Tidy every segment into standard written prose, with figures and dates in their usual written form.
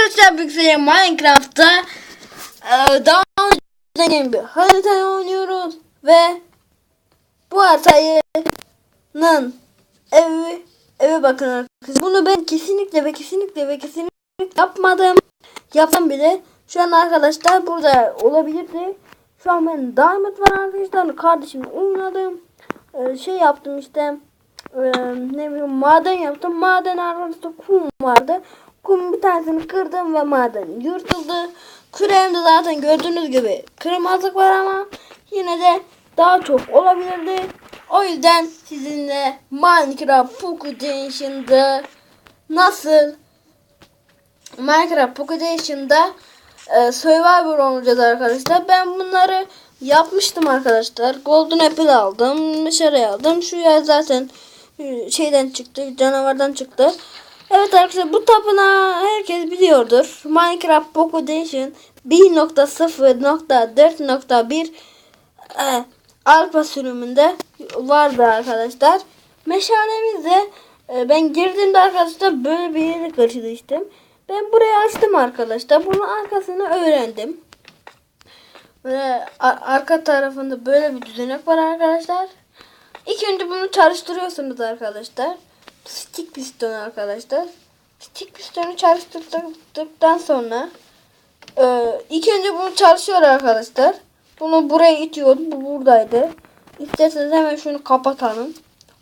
Arkadaşlar bilgisayar Minecraft'ta daha önce bir haritayı oynuyoruz ve bu haritanın evi bakın arkadaşlar. Bunu ben kesinlikle yapmadım. Yapsam bile şu an arkadaşlar burada olabilirdi. Şu an ben Diamond var arkadaşlar. Kardeşimle oynadım. Şey yaptım işte. Ne bileyim maden yaptım. Maden arkadaşlar kum vardı. Kum bir tanesini kırdım ve maden yırtıldı. Küremde zaten gördüğünüz gibi kırmızılık var ama yine de daha çok olabilirdi. O yüzden sizinle Minecraft Pocket Edition'da Minecraft Pocket Edition'da Survivor olacağız arkadaşlar. Ben bunları yapmıştım arkadaşlar. Golden Apple aldım. Meşale aldım. Şu yer zaten şeyden çıktı. Canavardan çıktı. Evet arkadaşlar bu tapınağı herkes biliyordur. Minecraft Pocket Edition 1.0.4.1 alfa sürümünde vardı arkadaşlar. Meşalemizde ben girdiğimde arkadaşlar böyle bir yere karşılaştım. Ben burayı açtım arkadaşlar. Bunun arkasını öğrendim. Böyle arka tarafında böyle bir düzenek var arkadaşlar. İlk önce bunu çalıştırıyorsunuz arkadaşlar. Stick piston arkadaşlar. Stick pistonu çalıştırdıktan sonra ilk önce bunu çalışıyor arkadaşlar. Bunu buraya itiyordu. Bu buradaydı. İsterseniz hemen şunu kapatalım.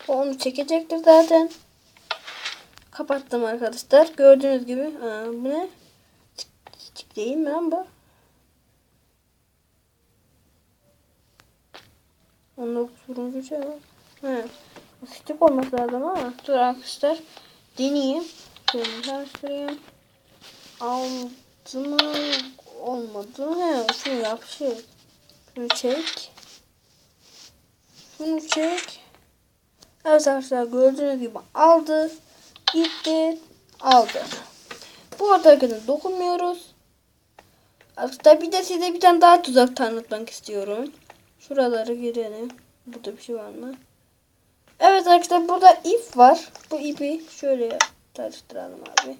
Onu çekecektir zaten. Kapattım arkadaşlar. Gördüğünüz gibi. Bu ne? Stick değil mi lan bu? Onda turuncu şey var. Evet. Stick olması lazım ama. Dur arkadaşlar. Deneyeyim. Şöyle çalıştırayım. Aldı mı? Olmadı. He, şunu yap. Şunu çek. Şunu çek. Evet arkadaşlar gördüğünüz gibi aldı. Gitti. Aldı. Bu harekete dokunmuyoruz. Arkadaşlar bir de size bir tane daha tuzak tanıtmak istiyorum. Şuraları girelim. Burada bir şey var mı? Evet arkadaşlar burada ip var. Bu ipi şöyle çalıştıralım abi.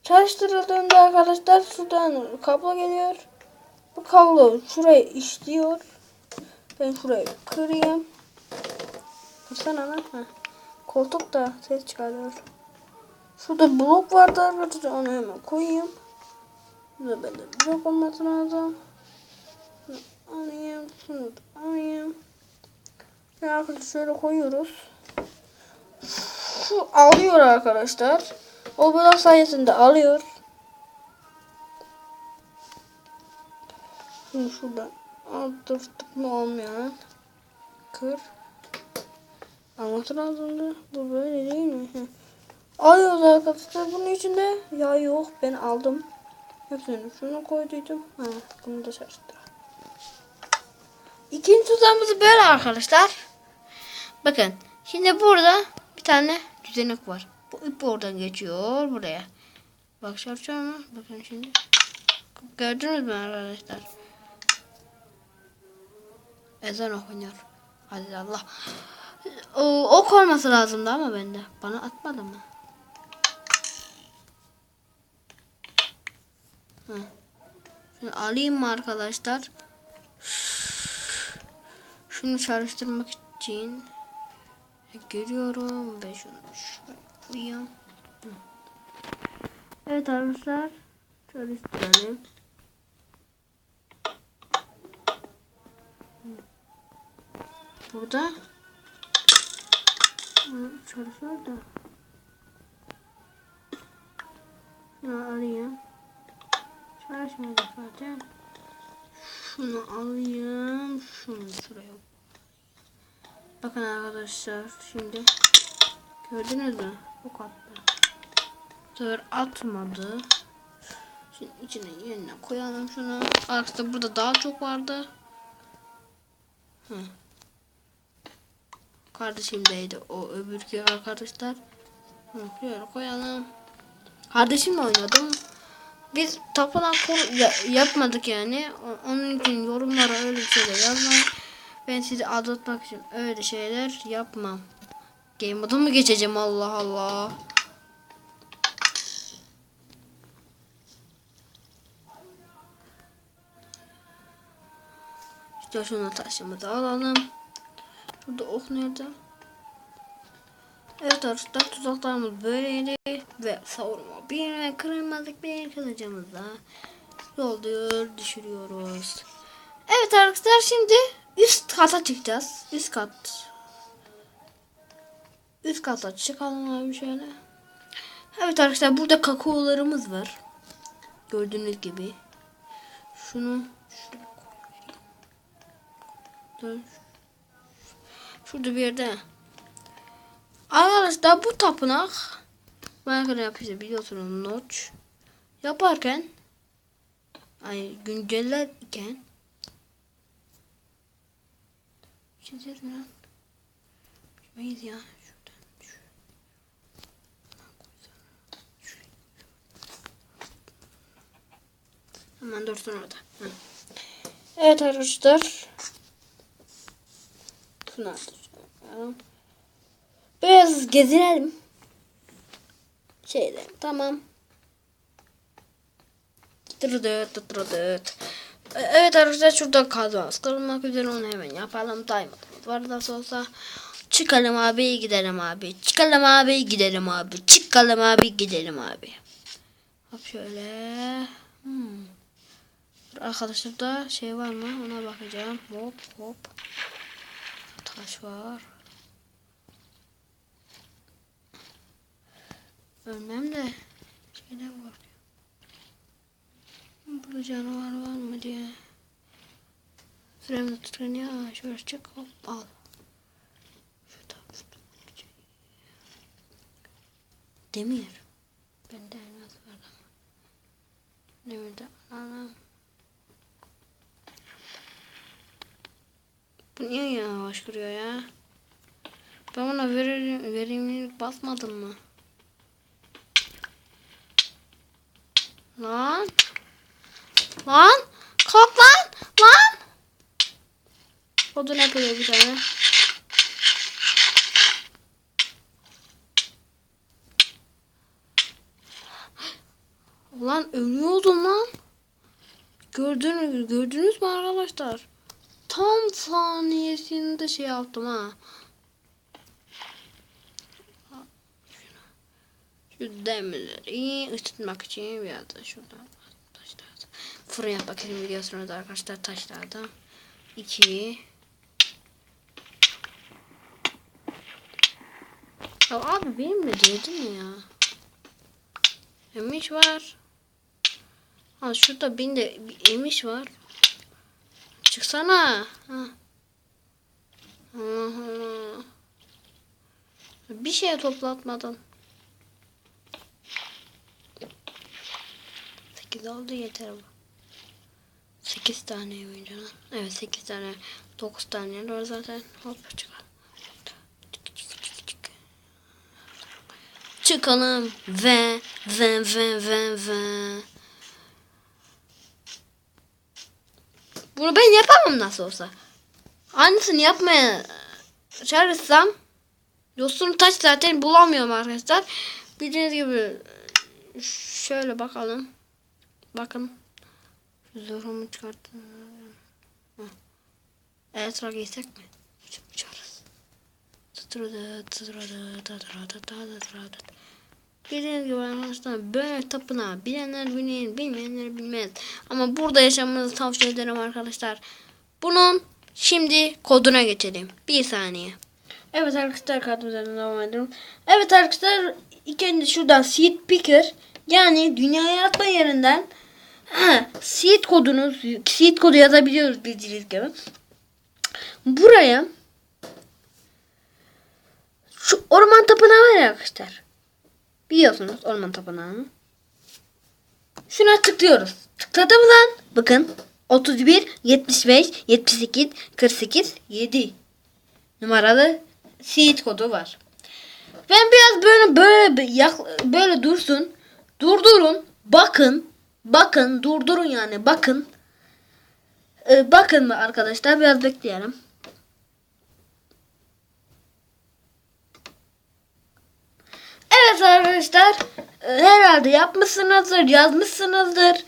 Çalıştırıldığında arkadaşlar şuradan kablo geliyor. Bu kablo şuraya işliyor. Ben şurayı kırayım. Kırsana lan. Koltuk da ses çıkarıyor. Şurada blok vardı arkadaşlar. Onu hemen koyayım. Burada bende blok olması lazım. Şunu alayım. Şunu da alayım. Ve arkadaşlar şöyle koyuyoruz. Şu alıyor arkadaşlar. O blok sayesinde alıyor. Şimdi şuradan aldırdık mı olmuyor. Kır. Alması lazımdı. Bu böyle değil mi? Alıyoruz arkadaşlar. Bunun içinde ya yok ben aldım. Hepsini şunu koyduydum. Bunu da çalıştır. İkinci tuzağımız böyle arkadaşlar. Bakın. Şimdi burada bir tane düzenek var. Bu ip oradan geçiyor buraya. Bak çalışıyor mu? Bakın şimdi. Gördünüz mü arkadaşlar? Ezan okunuyor. Hadi Allah. Ok olması lazımdı ama bende. Bana atmadı mı? Şunu alayım mı arkadaşlar? Şunu çalıştırmak için giriyorum ve şunu şuraya koyayım. Evet arkadaşlar çalıştıralım. Burada çalışıyor da. Şunu alayım. Çalışmadı zaten. Şunu alayım. Şunu şuraya. Bakın arkadaşlar şimdi. Gördünüz mü? Ok attı. Tır atmadı. Şimdi içine yerine koyalım şunu. Arkadaşlar burada daha çok vardı. Kardeşimdeydi o öbürkü arkadaşlar. Şöyle koyalım. Kardeşimle oynadım. Biz tapınak yapmadık yani. Onun için yorumlara öyle şeyler yazmayın. Ben sizi aldatmak için öyle şeyler yapmam. Game modu mu geçeceğim Allah Allah. Şunu taşımızı alalım. Burada ok nerede? Evet arkadaşlar, tuzaklarımız böyleydi ve savurma bir ve kırılmazlık bir kılıcımızla yolluyor, düşürüyoruz. Evet arkadaşlar, şimdi üst kata çıkacağız. Üst kata çıkalım abi şöyle. Evet arkadaşlar, burada kakaolarımız var. Gördüğünüz gibi. Şunu şurada bir yerde. Arkadaşlar bu tapınak Minecraft yapıyorsa biliyorsunuz, notch yaparken güncellerken çizeceğiz mi lan? Bilmeyiz ya. Hemen dursun orada. Hı. Evet arkadaşlar. Şunu biraz gezinelim. Tamam. Evet arkadaşlar, şurada kazmamız kırılmak üzere, onu hemen yapalım. Diamond'ımız var nasıl olsa. Çıkalım abi, gidelim abi. Çıkalım abi, gidelim abi. Çıkalım abi, gidelim abi. Hop şöyle. Arkadaşlar da şey var mı? Ona bakacağım. Hop hop. Taş var. Ölmem de şeyler var. Burada canavar var mı diye. Süremiz tıkanıyor. Şöyle çık, hop al. Şurada. Demir. Bende elmas var ama. Demirde alalım. Bu niye yavaş kırıyor ya? Ben ona verimlilik basmadım mı? Lan. Kalk lan. Odun yapıyor bir tane. Lan ölüyordum lan. Gördünüz mü arkadaşlar? Tam saniyesinde şey yaptım ha. Şu demirleri ısıtmak için biraz da şuradan taşlar. Fırın yapmak için biliyorsunuz arkadaşlar, taşlardan. 2. Ya abi benimle değdin mi ya? Emiş var. Ha şurada benim de emiş var. Çıksana. Ha. Allah Allah. Bir şeye toplatmadın. 8 oldu, yeter bu. 8 tane oyuncu. Evet 8 tane. 9 tane var zaten. Hop çıkalım. Çıkalım ve. Bunu ben yapamam nasıl olsa. Aynısını yapmaya çalışsam yosun taş zaten bulamıyorum arkadaşlar. Bildiğiniz gibi şöyle bakalım. Bakın. Zorumu çıkarttım. Etra giysek mi? Uçarız. Bildiğiniz gibi arkadaşlar, böyle tapınağı bilenler bilir, bilmeyenler bilmez. Ama burada yaşamanızı tavsiye ederim arkadaşlar. Bunun şimdi koduna geçelim. Bir saniye. Evet arkadaşlar, kartımızdan devam edelim. Evet arkadaşlar, ilk önce şuradan seed picker, yani dünya yaratma yerinden seed kodu yazabiliyoruz bildiğiniz gibi. Buraya şu orman tapınağı var ya arkadaşlar. Biliyorsunuz orman tapınağını. Şuna tıklıyoruz. Tıkladığımız an bakın 31 75 78 48 7 numaralı seed kodu var. Ben biraz böyle dursun. Durdurun. Bakın durdurun yani bakın. Bakın mı arkadaşlar, biraz bekleyelim. Evet arkadaşlar, herhalde yapmışsınızdır, yazmışsınızdır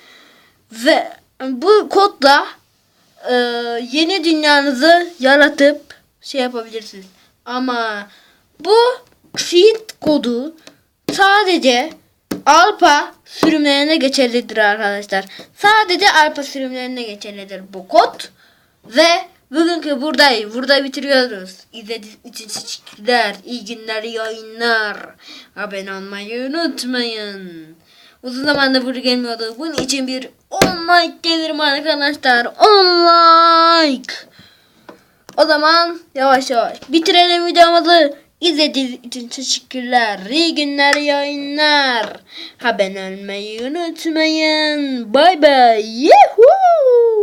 ve bu kodla yeni dünyanızı yaratıp şey yapabilirsiniz. Ama bu cheat kodu sadece alfa sürümlerine geçerlidir arkadaşlar. Sadece alfa sürümlerine geçerlidir bu kod. Ve bugünkü burada bitiriyoruz. İzlediğiniz için teşekkürler. İyi günler, iyi yayınlar. Abone olmayı unutmayın. Uzun zamandır burada gelmiyordu. Bunun için bir 10 like gelirim arkadaşlar. 10 like. O zaman yavaş yavaş bitirelim videomuzu. İzlediğiniz için teşekkürler. İyi günler, iyi yayınlar. Abone olmayı unutmayın. Bay bay. Yuhuu.